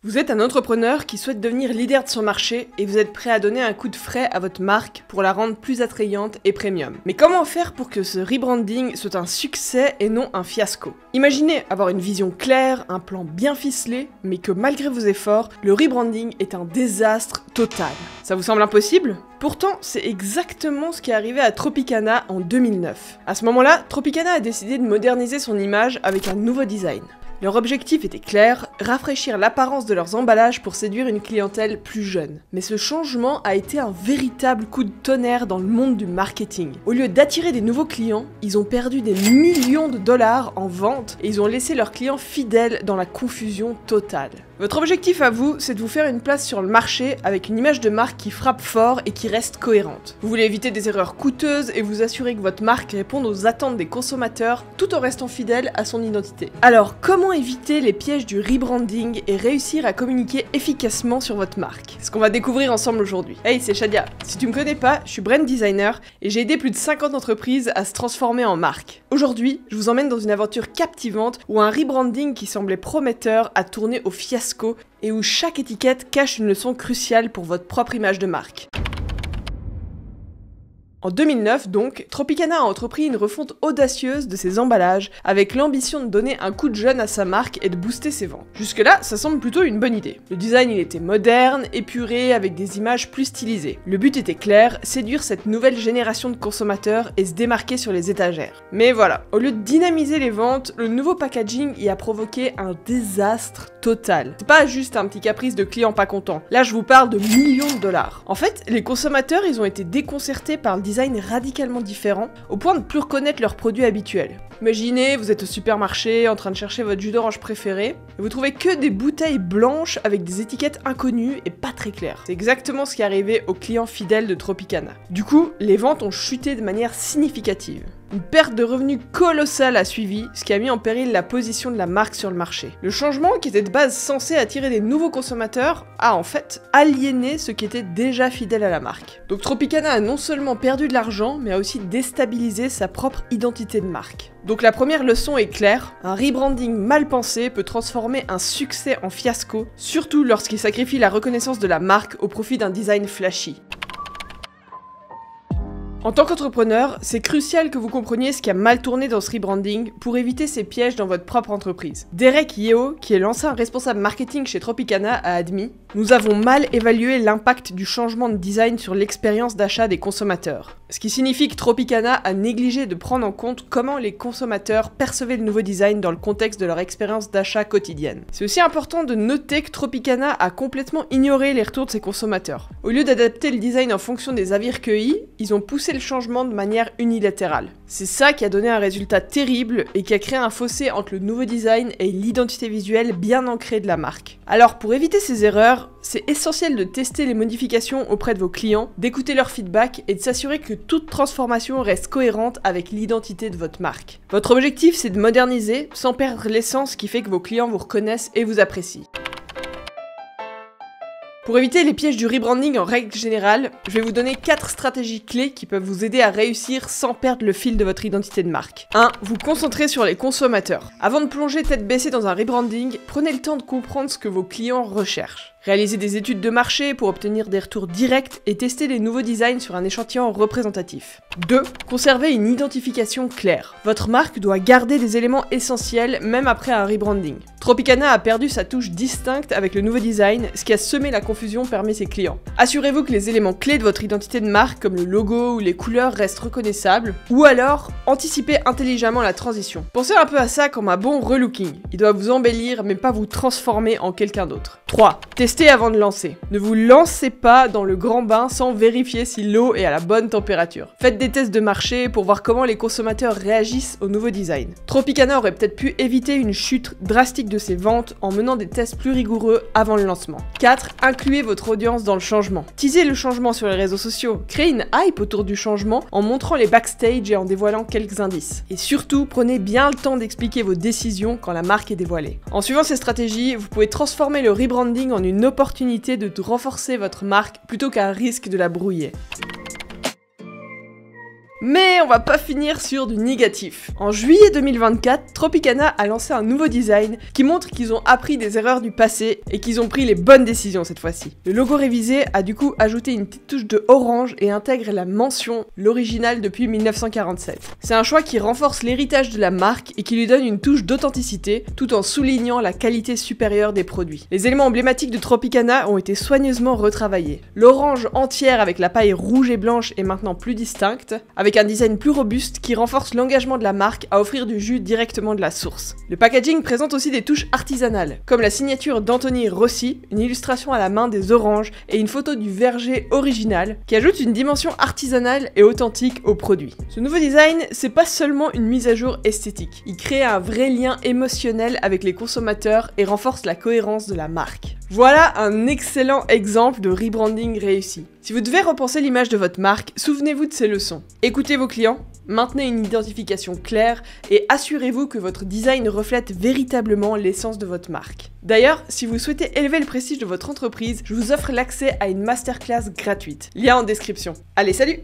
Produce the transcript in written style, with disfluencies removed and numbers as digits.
Vous êtes un entrepreneur qui souhaite devenir leader de son marché et vous êtes prêt à donner un coup de frais à votre marque pour la rendre plus attrayante et premium. Mais comment faire pour que ce rebranding soit un succès et non un fiasco? Imaginez avoir une vision claire, un plan bien ficelé, mais que malgré vos efforts, le rebranding est un désastre total. Ça vous semble impossible? Pourtant, c'est exactement ce qui est arrivé à Tropicana en 2009. À ce moment-là, Tropicana a décidé de moderniser son image avec un nouveau design. Leur objectif était clair, rafraîchir l'apparence de leurs emballages pour séduire une clientèle plus jeune. Mais ce changement a été un véritable coup de tonnerre dans le monde du marketing. Au lieu d'attirer des nouveaux clients, ils ont perdu des millions de dollars en vente et ils ont laissé leurs clients fidèles dans la confusion totale. Votre objectif à vous, c'est de vous faire une place sur le marché avec une image de marque qui frappe fort et qui reste cohérente. Vous voulez éviter des erreurs coûteuses et vous assurer que votre marque réponde aux attentes des consommateurs tout en restant fidèle à son identité. Alors, comment éviter les pièges du rebranding et réussir à communiquer efficacement sur votre marque? C'est ce qu'on va découvrir ensemble aujourd'hui. Hey, c'est Shadia. Si tu me connais pas, je suis brand designer et j'ai aidé plus de 50 entreprises à se transformer en marque. Aujourd'hui, je vous emmène dans une aventure captivante où un rebranding qui semblait prometteur a tourné au fiasco et où chaque étiquette cache une leçon cruciale pour votre propre image de marque. En 2009 donc, Tropicana a entrepris une refonte audacieuse de ses emballages avec l'ambition de donner un coup de jeune à sa marque et de booster ses ventes. Jusque-là, ça semble plutôt une bonne idée. Le design il était moderne, épuré, avec des images plus stylisées. Le but était clair, séduire cette nouvelle génération de consommateurs et se démarquer sur les étagères. Mais voilà, au lieu de dynamiser les ventes, le nouveau packaging y a provoqué un désastre total. C'est pas juste un petit caprice de clients pas contents. Là, je vous parle de millions de dollars. En fait, les consommateurs, ils ont été déconcertés par le design radicalement différent, au point de ne plus reconnaître leurs produits habituels. Imaginez, vous êtes au supermarché en train de chercher votre jus d'orange préféré, et vous trouvez que des bouteilles blanches avec des étiquettes inconnues et pas très claires. C'est exactement ce qui est arrivé aux clients fidèles de Tropicana. Du coup, les ventes ont chuté de manière significative. Une perte de revenus colossale a suivi, ce qui a mis en péril la position de la marque sur le marché. Le changement, qui était de base censé attirer des nouveaux consommateurs, a en fait aliéné ceux qui étaient déjà fidèles à la marque. Donc Tropicana a non seulement perdu de l'argent, mais a aussi déstabilisé sa propre identité de marque. Donc la première leçon est claire, un rebranding mal pensé peut transformer un succès en fiasco, surtout lorsqu'il sacrifie la reconnaissance de la marque au profit d'un design flashy. En tant qu'entrepreneur, c'est crucial que vous compreniez ce qui a mal tourné dans ce rebranding pour éviter ces pièges dans votre propre entreprise. Derek Yeo, qui est l'ancien responsable marketing chez Tropicana, a admis « Nous avons mal évalué l'impact du changement de design sur l'expérience d'achat des consommateurs. » Ce qui signifie que Tropicana a négligé de prendre en compte comment les consommateurs percevaient le nouveau design dans le contexte de leur expérience d'achat quotidienne. C'est aussi important de noter que Tropicana a complètement ignoré les retours de ses consommateurs. Au lieu d'adapter le design en fonction des avis recueillis, ils ont poussé le changement de manière unilatérale. C'est ça qui a donné un résultat terrible et qui a créé un fossé entre le nouveau design et l'identité visuelle bien ancrée de la marque. Alors pour éviter ces erreurs, c'est essentiel de tester les modifications auprès de vos clients, d'écouter leur feedback et de s'assurer que toute transformation reste cohérente avec l'identité de votre marque. Votre objectif, c'est de moderniser sans perdre l'essence qui fait que vos clients vous reconnaissent et vous apprécient. Pour éviter les pièges du rebranding en règle générale, je vais vous donner 4 stratégies clés qui peuvent vous aider à réussir sans perdre le fil de votre identité de marque. 1. Vous concentrer sur les consommateurs. Avant de plonger tête baissée dans un rebranding, prenez le temps de comprendre ce que vos clients recherchent. Réalisez des études de marché pour obtenir des retours directs et tester les nouveaux designs sur un échantillon représentatif. 2. Conservez une identification claire. Votre marque doit garder des éléments essentiels même après un rebranding. Tropicana a perdu sa touche distincte avec le nouveau design, ce qui a semé la confusion parmi ses clients. Assurez-vous que les éléments clés de votre identité de marque, comme le logo ou les couleurs, restent reconnaissables, ou alors anticipez intelligemment la transition. Pensez un peu à ça comme un bon relooking. Il doit vous embellir mais pas vous transformer en quelqu'un d'autre. 3. Testez avant de lancer. Ne vous lancez pas dans le grand bain sans vérifier si l'eau est à la bonne température. Faites des tests de marché pour voir comment les consommateurs réagissent au nouveau design. Tropicana aurait peut-être pu éviter une chute drastique de ses ventes en menant des tests plus rigoureux avant le lancement. 4. Incluez votre audience dans le changement. Teasez le changement sur les réseaux sociaux. Créez une hype autour du changement en montrant les backstage et en dévoilant quelques indices. Et surtout, prenez bien le temps d'expliquer vos décisions quand la marque est dévoilée. En suivant ces stratégies, vous pouvez transformer le rebranding en une opportunité de renforcer votre marque plutôt qu'un risque de la brouiller. Mais on va pas finir sur du négatif. En juillet 2024, Tropicana a lancé un nouveau design qui montre qu'ils ont appris des erreurs du passé et qu'ils ont pris les bonnes décisions cette fois-ci. Le logo révisé a du coup ajouté une petite touche de orange et intègre la mention « l'original depuis 1947 ». C'est un choix qui renforce l'héritage de la marque et qui lui donne une touche d'authenticité tout en soulignant la qualité supérieure des produits. Les éléments emblématiques de Tropicana ont été soigneusement retravaillés. L'orange entière avec la paille rouge et blanche est maintenant plus distincte, avec un design plus robuste qui renforce l'engagement de la marque à offrir du jus directement de la source. Le packaging présente aussi des touches artisanales, comme la signature d'Anthony Rossi, une illustration à la main des oranges et une photo du verger original, qui ajoute une dimension artisanale et authentique au produit. Ce nouveau design, c'est pas seulement une mise à jour esthétique, il crée un vrai lien émotionnel avec les consommateurs et renforce la cohérence de la marque. Voilà un excellent exemple de rebranding réussi. Si vous devez repenser l'image de votre marque, souvenez-vous de ces leçons. Écoutez vos clients, maintenez une identification claire et assurez-vous que votre design reflète véritablement l'essence de votre marque. D'ailleurs, si vous souhaitez élever le prestige de votre entreprise, je vous offre l'accès à une masterclass gratuite. Lien en description. Allez, salut!